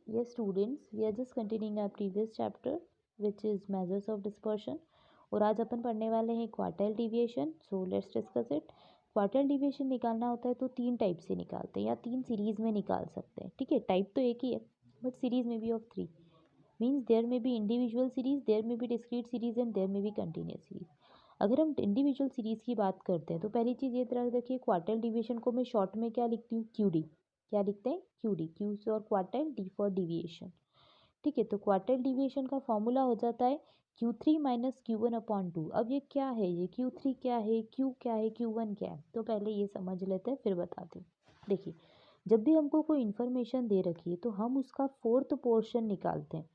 Yes, students, we are just continuing our previous chapter, which is measures of dispersion. और आज अपन पढ़ने वाले हैं quartile deviation. So let's discuss it. Quartile deviation निकालना होता है तो तीन टाइप से निकालते हैं या तीन सीरीज में निकाल सकते हैं. ठीक है, टाइप तो एक ही है बट सीरीज में भी of three. Means there may be individual series, there may be discrete series and there may be continuous series. अगर हम इंडिविजुअल सीरीज की बात करते हैं तो पहली चीज़ ये तरह रखिए, क्वार्टाइल डिविएशन को मैं शॉर्ट में क्या लिखती हूँ, क्यू डी. क्या लिखते हैं, Q D. Q for quartile, D for deviation. ठीक है, तो क्वार्टाइल डिविएशन का फॉर्मूला हो जाता है Q3 minus Q one upon two. अब ये क्या है, ये Q3 क्या है, Q क्या है, Q1 क्या है, तो पहले ये समझ लेते हैं फिर बताते हैं. देखिए, जब भी हमको कोई इन्फॉर्मेशन दे रखी है तो हम उसका फोर्थ पोर्शन निकालते हैं,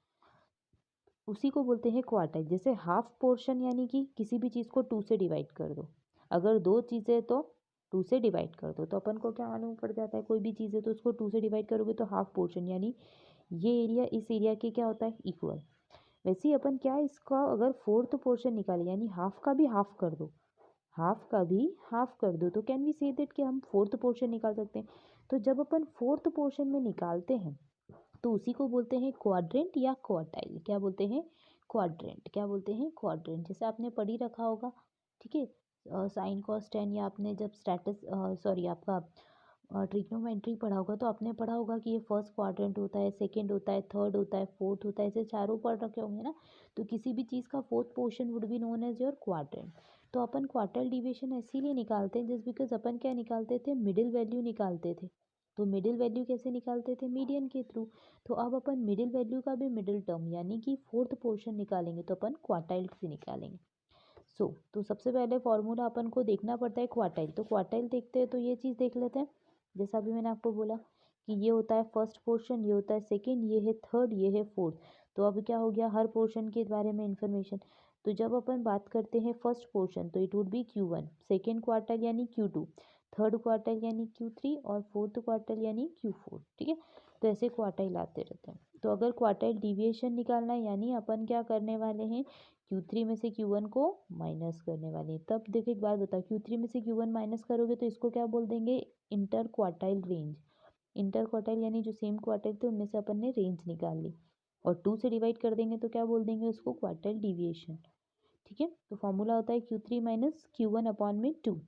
उसी को बोलते हैं क्वार्टाइल. जैसे हाफ पोर्शन यानी कि किसी भी चीज़ को टू से डिवाइड कर दो. अगर दो चीज़ें तो टू से डिवाइड कर दो, तो अपन को क्या मालूम पड़ जाता है, कोई भी चीज़ है तो उसको टू से डिवाइड करोगे तो हाफ पोर्शन यानी ये एरिया इस एरिया के क्या होता है, इक्वल. वैसे ही अपन क्या, इसका अगर फोर्थ पोर्शन निकाले यानी हाफ का भी हाफ कर दो, हाफ का भी हाफ कर दो, तो कैन वी से दैट कि हम फोर्थ पोर्शन निकाल सकते हैं. तो जब अपन फोर्थ पोर्शन में निकालते हैं तो उसी को बोलते हैं क्वाड्रेंट या क्वार्टाइल. क्या बोलते हैं, क्वाड्रेंट. क्या बोलते हैं, क्वाड्रेंट. जैसे आपने पढ़ी रखा होगा, ठीक है, साइन कॉस टेन, या आपने जब स्टैटिस सॉरी आपका ट्रिग्नोमेट्री पढ़ा होगा तो आपने पढ़ा होगा कि ये फर्स्ट क्वाड्रेंट होता है, सेकंड होता है, थर्ड होता है, फोर्थ होता है, ऐसे चारों पढ़ रखे होंगे ना. तो किसी भी चीज़ का fourth portion would be known as your quadrant. तो अपन क्वार्टाइल डिविएशन इसीलिए निकालते हैं जस्ट बिकॉज अपन क्या निकालते थे, मिडिल वैल्यू निकालते थे. तो मिडिल वैल्यू कैसे निकालते थे, मीडियन के थ्रू. तो अब अपन मिडिल वैल्यू का भी मिडिल टर्म यानी कि फोर्थ पोर्शन निकालेंगे तो अपन क्वार्टाइल से निकालेंगे. तो सबसे पहले फॉर्मूला अपन को देखना पड़ता है क्वार्टाइल. तो क्वार्टाइल देखते हैं तो ये चीज़ देख लेते हैं. जैसा अभी मैंने आपको बोला कि ये होता है फर्स्ट पोर्शन, ये होता है सेकंड, ये है थर्ड, ये है फोर्थ. तो अब क्या हो गया, हर पोर्शन के बारे में इंफॉर्मेशन. तो जब अपन बात करते हैं फर्स्ट पोर्शन तो it would B Q1, second quartile यानी Q2, थर्ड क्वार्टाइल यानी Q3 और फोर्थ क्वार्टाइल यानी Q4. ठीक है, तो ऐसे क्वार्टाइल आते रहते हैं. तो अगर क्वार्टाइल डिविएशन निकालना है यानी अपन क्या करने वाले हैं, Q3 में से Q1 को माइनस करने वाले हैं. तब देखो एक बात बताओ, Q3 में से Q1 माइनस करोगे तो इसको क्या बोल देंगे, inter quartile range. Inter quartile यानी जो सेम क्वार्टाइल थे उनमें से अपन ने रेंज निकाल ली, और टू से डिवाइड कर देंगे तो क्या बोल देंगे उसको, क्वार्टाइल डिविएशन. ठीक है, तो फॉर्मूला होता है Q3 माइनस Q1 अपॉन में टू.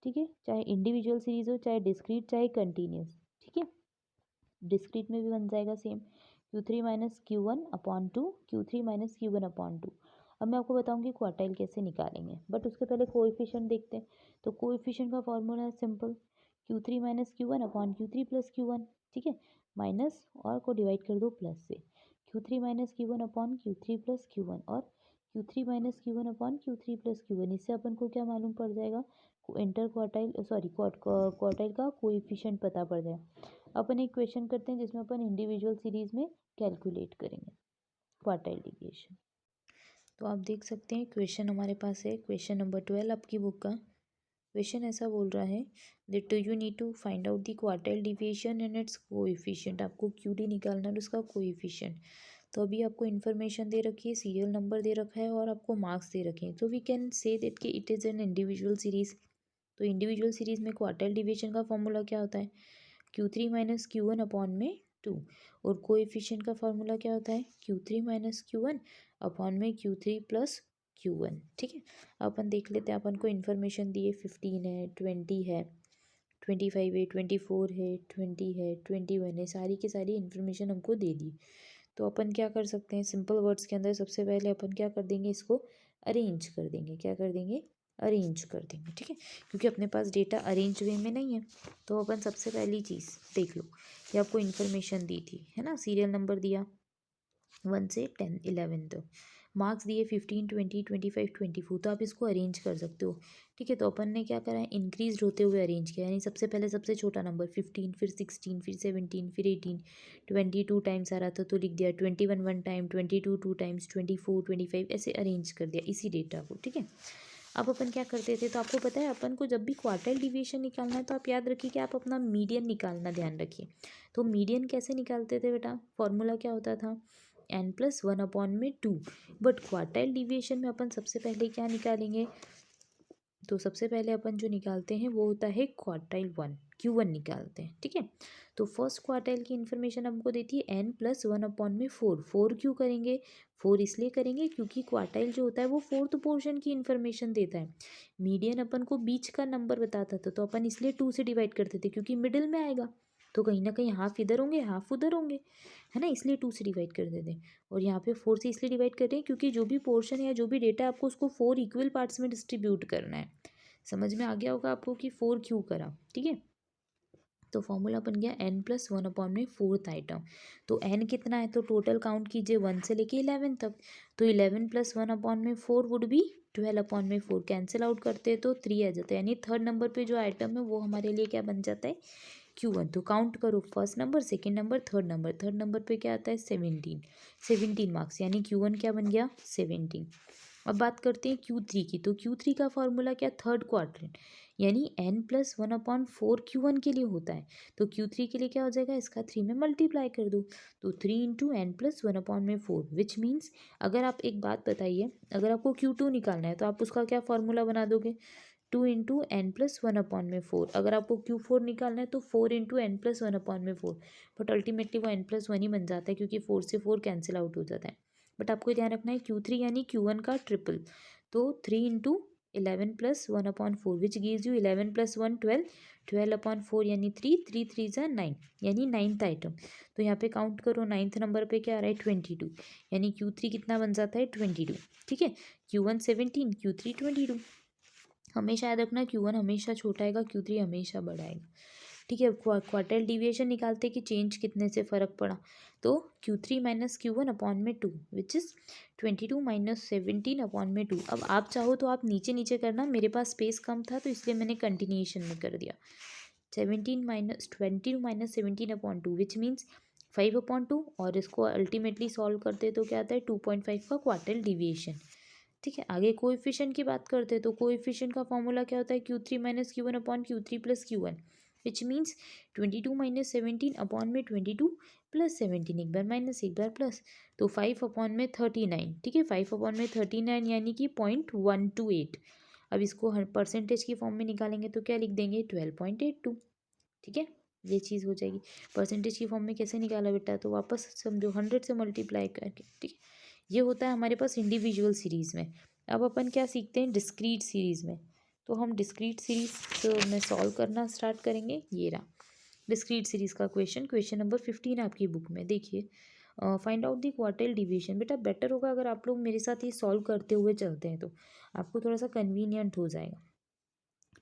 ठीक है, चाहे इंडिविजुअल सीरीज हो, चाहे डिस्क्रीट, चाहे कंटिन्यूस. ठीक है, डिस्क्रीट में भी बन जाएगा same, Q3 minus Q1 upon two, Q3 minus Q1 upon two. अब मैं आपको बताऊंगी क्वार्टाइल कैसे निकालेंगे, बट उसके पहले कोएफिशिएंट देखते हैं. तो कोएफिशिएंट का फॉर्मूला है simple, Q3 minus Q1 upon Q3 plus Q1. ठीक है, माइनस और को डिवाइड कर दो प्लस से, Q3 minus Q1 upon Q3 plus Q1 और Q3 minus Q1 upon Q3 plus Q1. इससे अपन को क्या मालूम पड़ जाएगा, इंटर क्वार्टाइल सॉरी क्वार्टाइल का कोएफिशिएंट पता पड़ जाएगा. अपन एक क्वेश्चन करते हैं जिसमें अपन इंडिविजुअल सीरीज में कैलकुलेट करेंगे क्वार्टाइल डिविएशन. तो आप देख सकते हैं क्वेश्चन हमारे पास है, क्वेश्चन नंबर 12 आपकी बुक का. क्वेश्चन ऐसा बोल रहा है that you need to find out the quartile deviation and its coefficient. आपको QD निकालना है और उसका कोएफिशिएंट. तो अभी आपको इन्फॉर्मेशन दे रखी है, सीरियल नंबर दे रखा है और आपको मार्क्स दे रखे हैं. तो वी कैन से दैट कि it is an individual series. तो इंडिविजुअल सीरीज में क्वार्टाइल डिविएशन का फॉर्मूला क्या होता है, Q3 माइनस Q1 अपॉन में टू. और कोएफिशिएंट का फॉर्मूला क्या होता है, Q3 माइनस Q1 अपॉन में Q3 प्लस Q1. ठीक है, अपन देख लेते हैं. अपन को इन्फॉर्मेशन दी है 15 है, 20 है, 25 है, 24 है, 20 है, 21 है, सारी की सारी इन्फॉर्मेशन हमको दे दी. तो अपन क्या कर सकते हैं, सिंपल वर्ड्स के अंदर सबसे पहले अपन क्या कर देंगे, इसको अरेंज कर देंगे. क्या कर देंगे, अरेंज कर देंगे. ठीक है, क्योंकि अपने पास डेटा अरेंज वे में नहीं है. तो अपन सबसे पहली चीज़ देख लो, ये आपको इन्फॉर्मेशन दी थी है ना, सीरियल नंबर दिया 1 से 10 11 तक, मार्क्स दिए 15 20 25 24. तो आप इसको अरेंज कर सकते हो. ठीक है, तो अपन ने क्या करा है, इंक्रीज होते हुए अरेंज किया. यानी सबसे पहले सबसे छोटा नंबर 15, फिर 16, फिर 17, फिर 18, 22 टाइम्स आ रहा था तो लिख दिया 21 वन टाइम, 22 टू टाइम्स, 24 25 ऐसे अरेंज कर दिया इसी डेटा को. ठीक है, अब अपन क्या करते थे, तो आपको पता है अपन को जब भी क्वार्टाइल डिविएशन निकालना है तो आप याद रखिए कि आप अपना मीडियन निकालना ध्यान रखिए. तो मीडियन कैसे निकालते थे बेटा, फॉर्मूला क्या होता था, n+1 अपॉन में 2. बट क्वार्टाइल डिविएशन में अपन सबसे पहले क्या निकालेंगे, तो सबसे पहले अपन जो निकालते हैं वो होता है क्वार्टाइल वन, Q1 निकालते हैं, ठीक है। तो फर्स्ट क्वार्टाइल की इन्फॉर्मेशन हमको देती है n+1/4। फोर क्यों करेंगे? फोर इसलिए करेंगे क्योंकि क्वार्टाइल जो होता है वो फोर्थ पोर्शन की इन्फॉर्मेशन देता है। मीडियन अपन को बीच का नंबर बताता था, तो अपन इसलिए 2 से डिवाइड करते थे क्योंकि मिडिल में आएगा, तो कहीं ना कहीं हाफ इधर होंगे हाफ उधर होंगे, है ना, इसलिए 2 से डिवाइड कर देते हैं। और यहाँ पे 4 से इसलिए डिवाइड कर रहे हैं क्योंकि जो भी पोर्शन है या जो भी डेटा आपको उसको 4 इक्वल पार्ट्स में डिस्ट्रीब्यूट करना है। समझ में आ गया होगा आपको कि 4 क्यों करा, ठीक है। तो फॉर्मूला बन गया n+1/4 आइटम। तो n कितना है, तो टोटल काउंट कीजिए 1 से लेके 11 तक। तो 11+1/4 वुड बी 12/4। कैंसिल आउट करते हैं तो 3 आ जाता है, यानी थर्ड नंबर पे जो आइटम है वो हमारे लिए क्या बन जाता है, Q1। तो काउंट करो, first number, second number, third number. Third number पे क्या आता है 17 मार्क्स, यानी Q1 क्या बन गया 17। अब बात करते हैं Q3 की। तो Q3 का फॉर्मूला क्या, थर्ड क्वाड्रेंट, यानी n+1/4 Q1 के लिए होता है। तो Q3 के लिए क्या हो जाएगा, इसका 3 में मल्टीप्लाई कर दो, तो 3 × n+1/4 विच मीन्स, अगर आप एक बात बताइए, अगर आपको Q2 निकालना है तो आप उसका क्या फॉर्मूला बना दोगे, 2 × n+1/4। अगर आपको Q4 निकालना है तो 4 × n+1/4, बट अल्टीमेटली वो n+1 ही बन जाता है क्योंकि 4 से 4 कैंसिल आउट हो जाता है। बट आपको ध्यान रखना है Q3 यानी Q1 का ट्रिपल, तो 3 × 11+1/4 विच गिव्स यू 11+1 12, 12/4 यानी 3, 3 3 ज़ा 9, यानी 9th आइटम। तो यहाँ पे काउंट करो, 9th नंबर पे क्या आ रहा है 22, यानी Q3 कितना बन जाता है 22, ठीक है। Q1 17, Q3 22। हमेशा याद रखना Q1 हमेशा छोटा आएगा, Q3 हमेशा बड़ा आएगा, ठीक है। क्वार्टाइल डिविएशन निकालते कि चेंज कितने से फ़र्क पड़ा, तो Q3 - Q1/2 विच इज़ 22 - 17/2। अब आप चाहो तो आप नीचे नीचे करना, मेरे पास स्पेस कम था तो इसलिए मैंने कंटिन्यूएशन में कर दिया। 22 - 17/2 विच मीन्स 5/2, और इसको अल्टीमेटली सॉल्व करते तो क्या आता है 2.5 का क्वार्टाइल डिविएशन, ठीक है। आगे कोएफिशिएंट की बात करते हैं, तो कोएफिशिएंट का फॉर्मूला क्या होता है, Q3 - Q1/Q3 + Q1 which means 22 - 17/22 + 17, एक बार माइनस एक बार प्लस, तो 5/39, ठीक है। 5/39 यानी कि 0.128। अब इसको हर परसेंटेज की फॉर्म में निकालेंगे तो क्या लिख देंगे 12.82, ठीक है। ये चीज़ हो जाएगी। परसेंटेज की फॉर्म में कैसे निकाला बेटा, तो वापस समझो 100 से मल्टीप्लाई करके, ठीक है। ये होता है हमारे पास इंडिविजुअल सीरीज़ में। अब अपन क्या सीखते हैं डिस्क्रीट सीरीज़ में, तो हम डिस्क्रीट सीरीज़ में सॉल्व करना स्टार्ट करेंगे। ये रहा डिस्क्रीट सीरीज़ का क्वेश्चन नंबर 15 आपकी बुक में, देखिए। Find out the quartile division. बेटा बेटर होगा अगर आप लोग मेरे साथ ये सॉल्व करते हुए चलते हैं, तो आपको थोड़ा सा कन्वीनियंट हो जाएगा,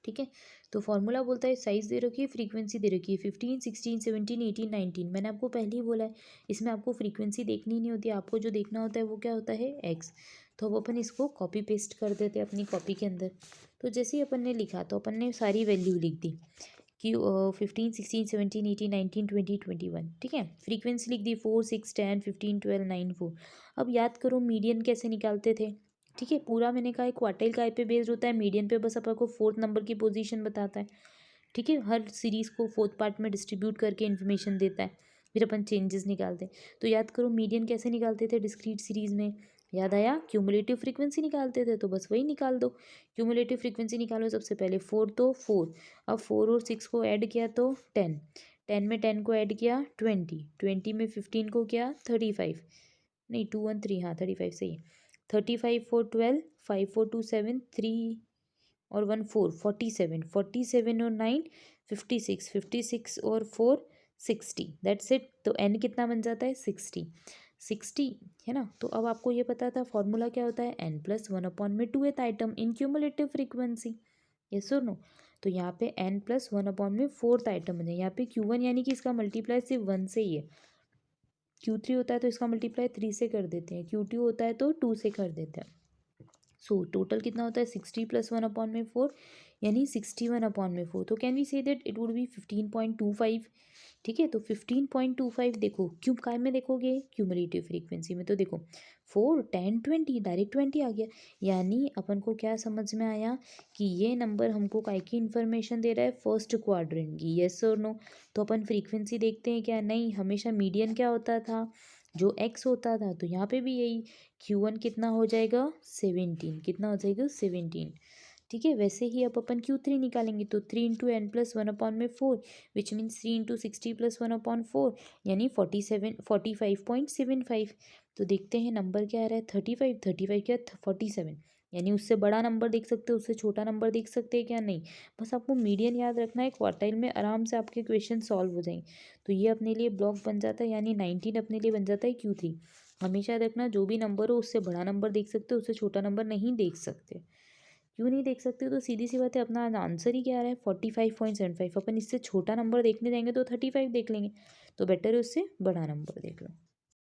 ठीक है। तो फॉर्मूला बोलता है साइज दे रखी है, फ्रीक्वेंसी दे रखी है 15 16 17 18 19। मैंने आपको पहले ही बोला है इसमें आपको फ्रीक्वेंसी देखनी नहीं होती, आपको जो देखना होता है वो क्या होता है एक्स। तो अब अपन इसको कॉपी पेस्ट कर देते हैं अपनी कॉपी के अंदर। तो जैसे ही अपन ने लिखा तो अपन ने सारी वैल्यू लिख दी कि 15 16 17 18 19 20 21, ठीक है। फ्रीक्वेंसी लिख दी 4 6 10 15 12 9 4। अब याद करो मीडियन कैसे निकालते थे, ठीक है। पूरा मैंने कहा क्वार्टाइल काय पे बेस्ड होता है, मीडियन पे बस अपन को फोर्थ नंबर की पोजीशन बताता है, ठीक है। हर सीरीज़ को फोर्थ पार्ट में डिस्ट्रीब्यूट करके इन्फॉर्मेशन देता है, फिर अपन चेंजेस निकालते हैं। तो याद करो मीडियन कैसे निकालते थे डिस्क्रीट सीरीज़ में, याद आया क्यूमुलेटिव फ्रीक्वेंसी निकालते थे, तो बस वही निकाल दो। क्यूमुलेटिव फ्रीक्वेंसी निकालो, सबसे पहले 4 तो 4, अब 4 और 6 को ऐड किया तो 10, 10 में 10 को ऐड किया 20, 20 में 15 को किया 35, नहीं 2 1 3, हाँ 35 सही है। 35 4 12, 5 4 2 7, 3 और 1 4, 47, 47 और 9 56, 56 और 4 60, दैट्स इट। तो n कितना बन जाता है 60, 60, है ना। तो अब आपको ये पता था फॉर्मूला क्या होता है n+1/2th आइटम इन क्यूमुलेटिव फ्रीक्वेंसी, यस और नो। तो यहाँ पे n+1/4 आइटम बने, यहाँ पे Q1 यानी कि इसका मल्टीप्लाई सिर्फ 1 से ही है। Q3 होता है तो इसका मल्टीप्लाई 3 से कर देते हैं, Q2 होता है तो 2 से कर देते हैं। सो टोटल कितना होता है 60 + 1/4, यानी 61/4। तो can we say that it would be 15.25, ठीक है। तो 15.25 देखो क्यों काय में देखोगे क्यूमुलेटिव फ्रीक्वेंसी में, तो देखो 4 10 20 डायरेक्ट 20 आ गया, यानी अपन को क्या समझ में आया कि ये नंबर हमको काय की इन्फॉर्मेशन दे रहा है फर्स्ट क्वाड्रेंट की, यस और नो। तो अपन फ्रीक्वेंसी देखते हैं क्या, नहीं, हमेशा मीडियन क्या होता था जो एक्स होता था, तो यहाँ पे भी यही Q1 कितना हो जाएगा 17, कितना हो जाएगा 17, ठीक है। वैसे ही अब अपन Q3 निकालेंगे तो 3 into n plus 1/4 which means 3 into 60 plus 1/4 यानी 45.75। तो देखते हैं नंबर क्या आ रहा है, 35। 35 क्या, 47, यानी उससे बड़ा नंबर देख सकते हो, उससे छोटा नंबर देख सकते हैं क्या, नहीं। बस आपको मीडियन याद रखना है, क्वार्टाइल में आराम से आपके क्वेश्चन सॉल्व हो जाएंगे। तो ये अपने लिए ब्लॉक बन जाता है, यानी 19 अपने लिए बन जाता है Q3। हमेशा याद रखना, जो भी नंबर हो उससे बड़ा नंबर देख सकते हो, उससे छोटा नंबर नहीं देख सकते। क्यों नहीं देख सकते हो, तो सीधी सी बात है, अपना आंसर ही क्या आ रहा है 45.75। अपन इससे छोटा नंबर देखने जाएंगे तो 35 देख लेंगे, तो बेटर है उससे बड़ा नंबर देख लो।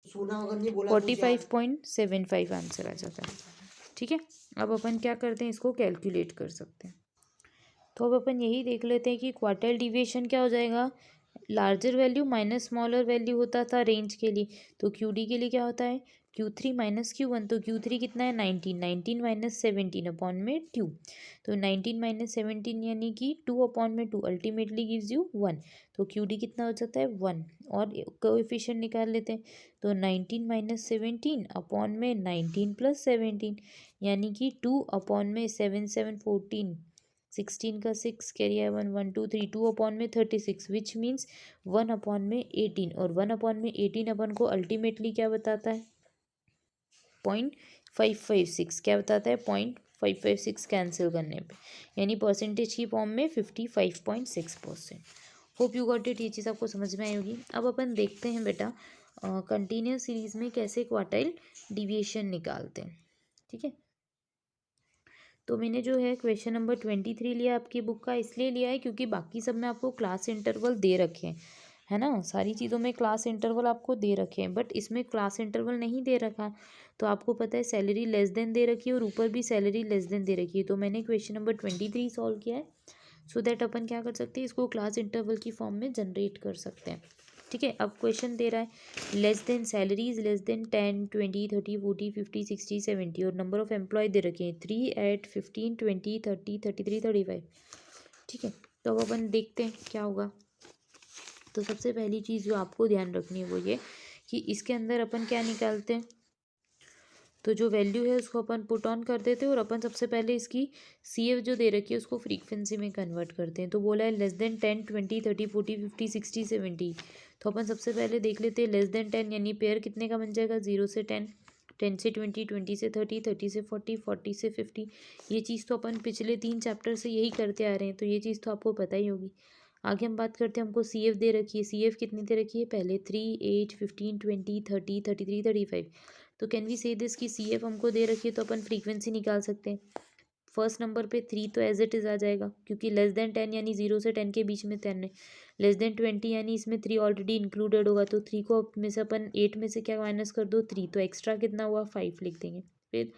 45.75 आंसर आ जाता है। ठीक है, अब अपन क्या करते हैं, इसको कैलकुलेट कर सकते हैं। तो अब अपन यही देख लेते हैं कि क्वार्टाइल डिविएशन क्या हो जाएगा, larger value minus smaller value होता था रेंज के लिए, तो Q D के लिए क्या होता है Q3 माइनस Q1। तो Q3 कितना है 19, 19 माइनस 17 अपॉन में 2। तो 19 माइनस 17 यानी कि 2 अपॉन में 2 अल्टीमेटली गिव्स यू 1। तो QD कितना हो जाता है 1, और कोएफिशिएंट निकाल लेते हैं। तो 19 माइनस 17 अपॉन में 19 प्लस 17 यानी कि 2 अपॉन में 7 7 14, 16 का 6 कैरी है 1 1 2 3, 2 अपॉन में 36 विच मीन्स 1 अपॉन में 18, और 1 अपॉन में 18 अपन को अल्टीमेटली क्या बताता है 0.556। क्या बताता है 0.556 कैंसिल करने पे, यानी परसेंटेज की फॉर्म में 55.6%। होप यू गॉट इट, ये चीज़ आपको समझ में आई होगी। अब अपन देखते हैं बेटा कंटिन्यूस सीरीज में कैसे क्वार्टाइल डिविएशन निकालते हैं। ठीक है, तो मैंने जो है क्वेश्चन नंबर 23 लिया आपकी बुक का, इसलिए लिया है क्योंकि बाकी सब में आपको क्लास इंटरवल दे रखे हैं, है ना। सारी चीज़ों में क्लास इंटरवल आपको दे रखे हैं, बट इसमें क्लास इंटरवल नहीं दे रखा। तो आपको पता है सैलरी लेस देन दे रखी है और ऊपर भी सैलरी लेस देन दे रखी है। तो मैंने क्वेश्चन नंबर 23 सॉल्व किया है, सो दैट अपन क्या कर सकते हैं, इसको क्लास इंटरवल की फॉर्म में जनरेट कर सकते हैं। ठीक है, अब क्वेश्चन दे रहा है less than salaries less than 10 20 30 40 50 60 70, और नंबर ऑफ एम्प्लॉय दे रखे हैं 3 8 15 20 30 33 35। ठीक है, तो अब अपन देखते हैं क्या होगा। तो सबसे पहली चीज़ जो आपको ध्यान रखनी है वो ये कि इसके अंदर अपन क्या निकालते हैं, तो जो वैल्यू है उसको अपन पुट ऑन कर देते हैं, और अपन सबसे पहले इसकी CF जो दे रखी है उसको फ्रीक्वेंसी में कन्वर्ट करते हैं। तो बोला है लेस देन 10 20 30 40 50 60 70। तो अपन सबसे पहले देख लेते हैं लेस देन 10 यानी पेयर कितने का बन जाएगा 0 से 10, 10 से 20, 20 से 30, 30 से 40, 40 से 50। ये चीज़ तो अपन पिछले 3 चैप्टर से यही करते आ रहे हैं, तो ये चीज़ तो आपको पता ही होगी। आगे हम बात करते हैं, हमको CF दे रखी है, CF कितनी दे रखी है पहले 3 8 15 20 30 33 35। तो कैन वी से दिस कि CF हमको दे रखी है, तो अपन फ्रीक्वेंसी निकाल सकते हैं। फर्स्ट नंबर पे 3 तो एज इट इज़ आ जाएगा, क्योंकि लेस देन 10 यानी 0 से 10 के बीच में 10 है। लेस देन 20 यानी इसमें 3 ऑलरेडी इंक्लूडेड होगा, तो 3 को में से अपन 8 में से क्या माइनस कर दो 3, तो एक्स्ट्रा कितना हुआ 5 लिख देंगे। फिर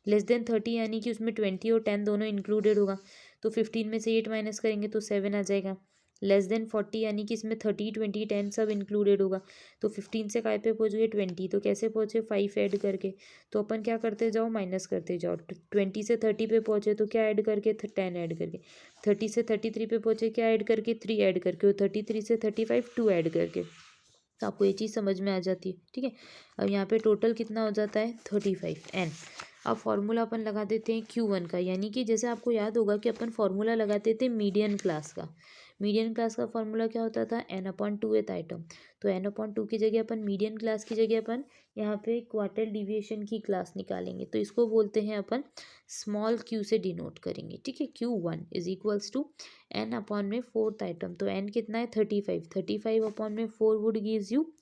लेस देन 30 यानी कि उसमें 20 और 10 दोनों इंक्लूडेड होगा, तो 15 में से 8 माइनस करेंगे तो 7 आ जाएगा। लेस देन 40 यानी कि इसमें 30 20 10 सब इंक्लूडेड होगा, तो 15 से काय पे पहुँच गए 20, तो कैसे पहुँचे 5 ऐड करके। तो अपन क्या करते जाओ माइनस करते जाओ, 20 से 30 पे पहुँचे तो क्या ऐड करके 10 ऐड करके, 30 से 33 पे पहुँचे क्या ऐड करके 3 ऐड करके, और 33 से 35 2 ऐड करके। तो आपको ये चीज़ समझ में आ जाती है। ठीक है, अब यहाँ पे टोटल कितना हो जाता है 35 n। अब फॉर्मूला अपन लगा देते हैं Q1 का, यानी कि जैसे आपको याद होगा कि अपन फॉर्मूला लगाते थे मीडियन क्लास का। मीडियन क्लास का फॉर्मूला क्या होता था n/2th आइटम। तो n/2 की जगह अपन मीडियन क्लास की जगह अपन यहाँ पे क्वार्टाइल डिविएशन की क्लास निकालेंगे, तो इसको बोलते हैं अपन स्मॉल q से डिनोट करेंगे। ठीक है, Q1 is equals to n upon में 4th आइटम। तो n कितना है 35, 35 अपॉन में 4 वुड गिव्स यू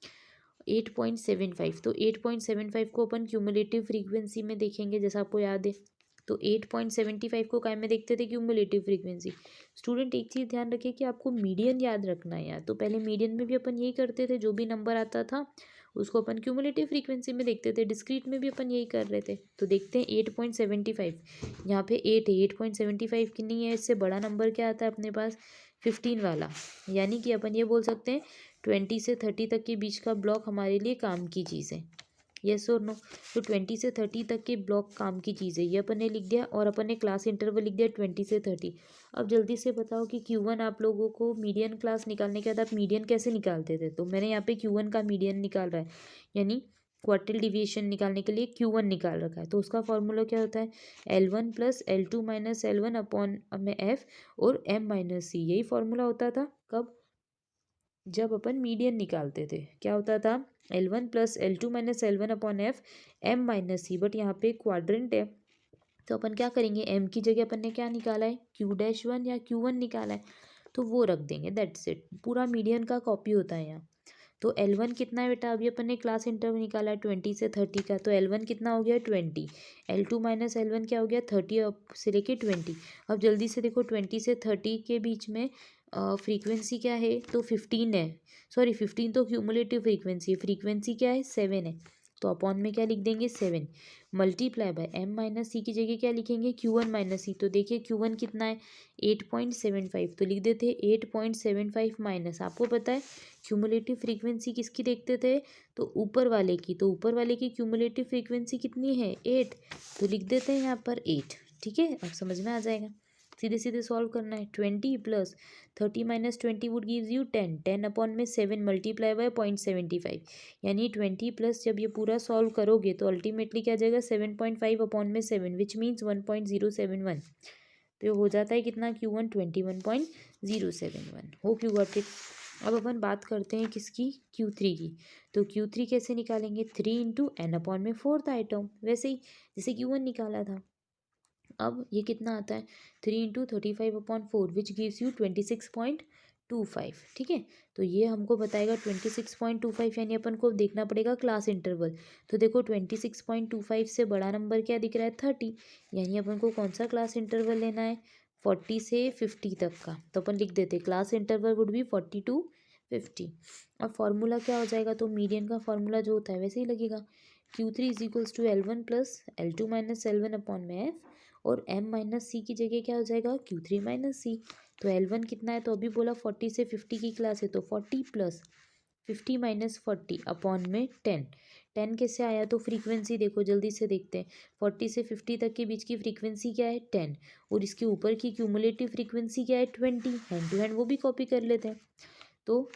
8.75। तो 8.75 को अपन क्यूमुलेटिव फ्रीक्वेंसी में देखेंगे, जैसा आपको याद है। तो 8.75 को काय में देखते थे क्यूमुलेटिव फ्रीक्वेंसी। स्टूडेंट एक चीज़ ध्यान रखिए कि आपको मीडियन याद रखना है यार। तो पहले मीडियन में भी अपन यही करते थे, जो भी नंबर आता था उसको अपन क्यूमुलेटिव फ्रीक्वेंसी में देखते थे, डिस्क्रीट में भी अपन यही कर रहे थे। तो देखते हैं 8.75, यहाँ पे 8 है, 8.75 की नहीं है, इससे बड़ा नंबर क्या आता है अपने पास 15 वाला, यानी कि अपन ये बोल सकते हैं 20 से 30 तक के बीच का ब्लॉक हमारे लिए काम की चीज़ है। यस और नो। तो 20 से 30 तक के ब्लॉक काम की चीज़ है, ये अपन ने लिख दिया, और अपन ने क्लास इंटरवल लिख दिया 20 से 30। अब जल्दी से बताओ कि Q1 आप लोगों को मीडियन क्लास निकालने के बाद आप मीडियन कैसे निकालते थे। तो मैंने यहाँ पे Q1 का मीडियन निकाल रहा है, यानी क्वार्टिल डिविएशन निकालने के लिए Q1 निकाल रखा है, तो उसका फॉर्मूला क्या होता है, L1 plus L2 minus L1 upon में F और M माइनस C, यही फॉर्मूला होता था कब, जब अपन मीडियन निकालते थे। क्या होता था, L1 plus L2 minus L1 upon F M minus C, but यहाँ पे क्वाड्रेंट है तो अपन क्या करेंगे, M की जगह अपन ने क्या निकाला है, Q-1 या Q1 निकाला है, तो वो रख देंगे, दैट्स इट। पूरा मीडियन का कॉपी होता है यहाँ। तो L1 कितना है बेटा, अभी अपन ने क्लास इंटरवल निकाला है 20 से 30 का, तो L1 कितना हो गया 20, L2 माइनस L1 क्या हो गया 30 से लेके 20। अब जल्दी से देखो 20 से 30 के बीच में फ्रीक्वेंसी क्या है, तो 15 है, सॉरी 15 तो क्यूमुलेटिव फ्रीक्वेंसी है, फ्रीक्वेंसी क्या है 7 है, तो अपॉन में क्या लिख देंगे 7 multiply by M minus c की जगह क्या लिखेंगे Q1 माइनस सी, तो देखिए Q1 कितना है 8.75, तो लिख देते 8.75 माइनस, आपको पता है क्यूमुलेटिव फ्रीक्वेंसी किसकी देखते थे, तो ऊपर वाले की, तो ऊपर वाले की क्यूमुलेटिव फ्रीक्वेंसी कितनी है 8, तो लिख देते हैं यहाँ पर 8। ठीक है, अब समझ में आ जाएगा, सीधे सीधे सॉल्व करना है। 20 plus 30 minus 20 would gives you 10, 10 upon में 7 मल्टीप्लाई बाय 0.75, यानी 20 प्लस जब ये पूरा सॉल्व करोगे तो अल्टीमेटली क्या आ जाएगा 7.5 अपॉन में 7 विच मीन्स 1.071, तो हो जाता है कितना Q1 21.071। Hope you got it. अब अपन बात करते हैं किसकी, Q3 की। तो Q3 कैसे निकालेंगे, 3 इंटू एन अपॉन में फोर्थ आइटम, वैसे ही जैसे Q1 निकाला था। अब ये कितना आता है 3 into 35 upon 4 which gives you 26.25। ठीक है, तो ये हमको बताएगा 26.25, यानी अपन को देखना पड़ेगा क्लास इंटरवल। तो देखो 26.25 से बड़ा नंबर क्या दिख रहा है 30, यानी अपन को कौन सा क्लास इंटरवल लेना है 40 से 50 तक का, तो अपन लिख देते क्लास इंटरवल वुड भी 40 to 50। अब फॉर्मूला क्या हो जाएगा, तो मीडियन का फॉर्मूला जो होता है वैसे ही लगेगा, Q3 is equals to L1 plus L2 minus L1 upon में F, और M माइनस सी की जगह क्या हो जाएगा Q3 माइनस सी। तो L1 कितना है, तो अभी बोला 40 से 50 की क्लास है, तो 40 प्लस 50 माइनस 40 अपॉन में 10, 10 कैसे आया, तो फ्रीक्वेंसी देखो जल्दी से देखते हैं, 40 से 50 तक के बीच की फ्रीक्वेंसी क्या है 10, और इसके ऊपर की क्यूमुलेटिव फ्रीक्वेंसी क्या है 20, हैंड टू हैंड वो भी कॉपी कर लेते हैं। तो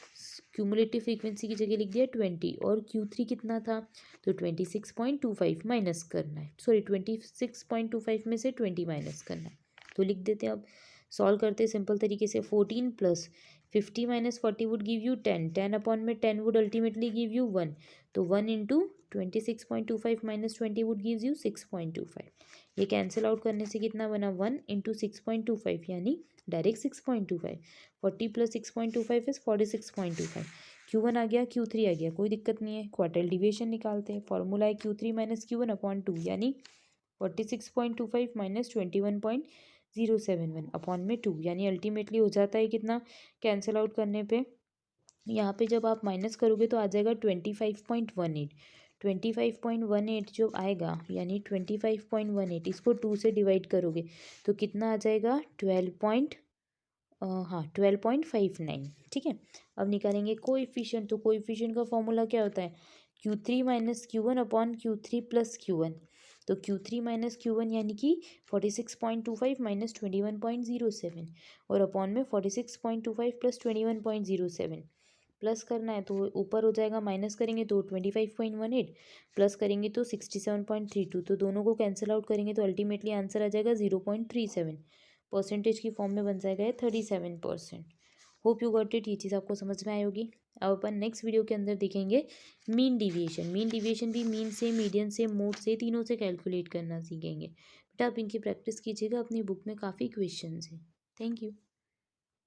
क्यूमुलेटिव फ्रीक्वेंसी की जगह लिख दिया 20, और Q3 कितना था, तो 26.25 माइनस करना है, सॉरी 26.25 में से 20 माइनस करना है, तो लिख देते हैं। अब सॉल्व करते हैं सिंपल तरीके से, 14 plus 50 minus 40 would give you 10, 10 upon में 10 वुड अल्टीमेटली गिव यू 1, तो 1 into 26.25 minus 20 would gives you 6.25, ये कैंसिल आउट करने से कितना बना 1 इंटू 6.25, यानी डायरेक्ट 6.25, 40 प्लस 6.25 इज 46.25, Q1 आ गया Q3 आ गया, कोई दिक्कत नहीं है। क्वार्टाइल डिविएशन निकालते हैं, फॉर्मूला है Q3 माइनस Q1 अपॉन 2, यानी 46.25 माइनस 21.071 अपॉन में 2, यानी अल्टीमेटली हो जाता है कितना, कैंसिल आउट करने पे यहाँ पे जब आप माइनस करोगे तो आ जाएगा 25.18, 25.18 जो आएगा, यानी 25.18 इसको 2 से डिवाइड करोगे तो कितना आ जाएगा 12.59। ठीक है, अब निकालेंगे कोएफिशिएंट, तो कोएफिशिएंट का फॉर्मूला क्या होता है Q3 minus Q1 upon Q3 plus Q1, तो Q3 माइनस Q1 यानी कि 46.25 माइनस 21.07, और अपॉन में 46.25 प्लस 21.07, प्लस करना है तो ऊपर हो जाएगा, माइनस करेंगे तो 25.18, प्लस करेंगे तो 67.32, तो दोनों को कैंसिल आउट करेंगे तो अल्टीमेटली आंसर आ जाएगा 0.37, परसेंटेज की फॉर्म में बन जाएगा 37%। होप यू गॉट इट, ये चीज़ आपको समझ में आई होगी। अब अपन नेक्स्ट वीडियो के अंदर देखेंगे मीन डिविएशन, मीन डिविएशन भी मीन से, मीडियन से, मोड से, तीनों से कैलकुलेट करना सीखेंगे। बेटा आप इनकी प्रैक्टिस कीजिएगा, अपनी बुक में काफ़ी क्वेश्चंस हैं। Thank you.